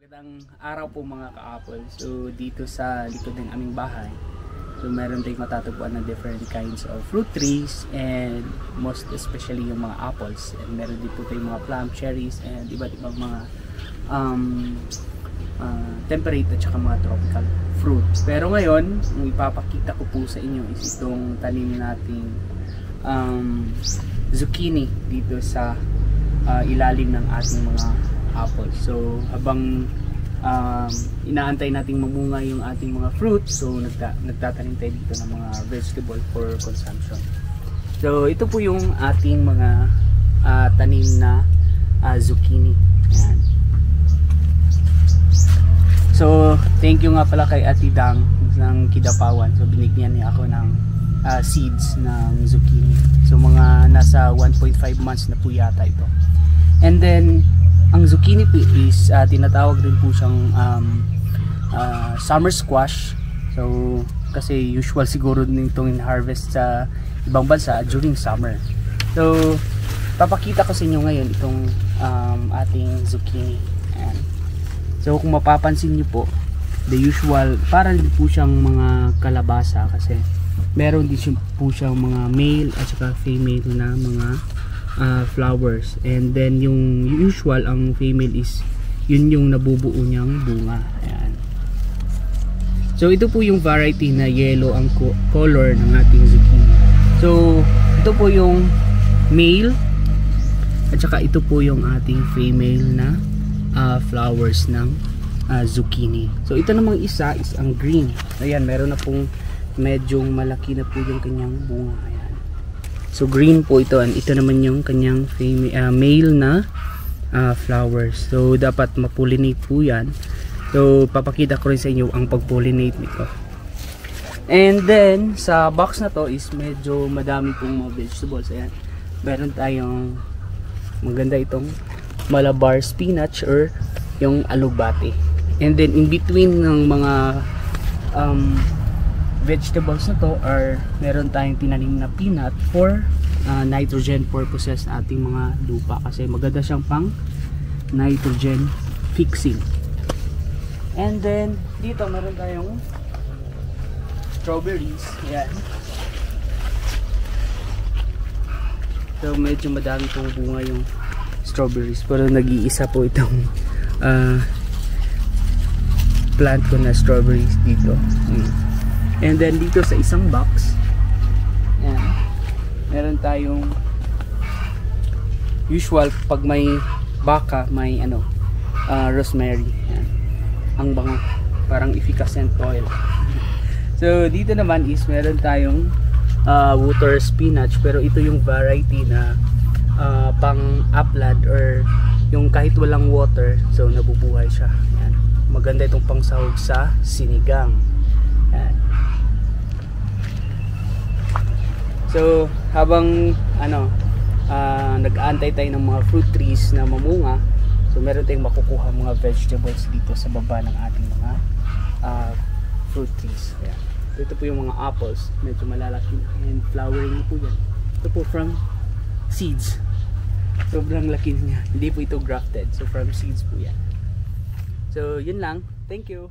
Magandang araw po mga ka-apple. So dito sa likod ng aming bahay, so meron tayong matatagpuan na different kinds of fruit trees, and most especially yung mga apples, and meron din po tayong mga plum, cherries, and iba't ibang mga temperate at saka mga tropical fruit. Pero ngayon, ang ipapakita ko po sa inyo is itong tanim nating zucchini dito sa ilalim ng ating mga apple. So habang inaantay nating mamunga yung ating mga fruit, so nagtatanim tayo dito ng mga vegetable for consumption. So ito po yung ating mga tanim na zucchini. Ayan. So thank you nga pala kay Ate Dang ng Kidapawan. So binigyan niya ako ng seeds ng zucchini. So mga nasa 1.5 months na po yata ito. And then ang zucchini po is tinatawag din po siyang summer squash. So kasi usual siguro nitong in-harvest sa ibang bansa during summer. So papakita ko sa inyo ngayon itong ating zucchini. Ayan. So kung mapapansin niyo po, the usual, parang din po siyang mga kalabasa kasi meron din po siyang mga male at saka female na mga flowers, and then yung usual, ang female is yun yung nabubuo niyang bunga. Ayan. So ito po yung variety na yellow ang color ng ating zucchini. So ito po yung male at saka ito po yung ating female na flowers ng zucchini. So ito namang isa is ang green. Ayan, meron na pong medyo malaki na po yung kanyang bunga. Ayan. So green po ito, and ito naman yung kanyang male na flowers. So dapat mapollinate po yan. So papakita ko rin sa inyo ang pag-pollinate nito. And then sa box na to is medyo madami pong mga vegetables. Ayan. Meron tayong maganda itong Malabar spinach or yung alugbate. And then in between ng mga vegetables na to are meron tayong tinanim na peanut for nitrogen purposes sa ating mga lupa, kasi maganda siyang pang nitrogen fixing. And then dito meron tayong strawberries. Ayan. So medyo madami pong bunga yung strawberries, pero nag-iisa po itong plant ko na strawberries dito. And then dito sa isang box, yan, meron tayong usual pag may baka, may rosemary. Yan. Ang bango, parang efficacent oil. So dito naman is meron tayong water spinach, pero ito yung variety na pang upland, or yung kahit walang water, so nabubuhay siya. Yan. Maganda itong pangsahog sa sinigang. Yan. So habang nag-aantay tayo ng mga fruit trees na mamunga, so meron tayong makukuha mga vegetables dito sa baba ng ating mga fruit trees. Ayan. Ito po yung mga apples, medyo malalaki and flowering na po yan. Ito po from seeds. Sobrang laki niya. Hindi po ito grafted. So from seeds po yan. So yun lang. Thank you.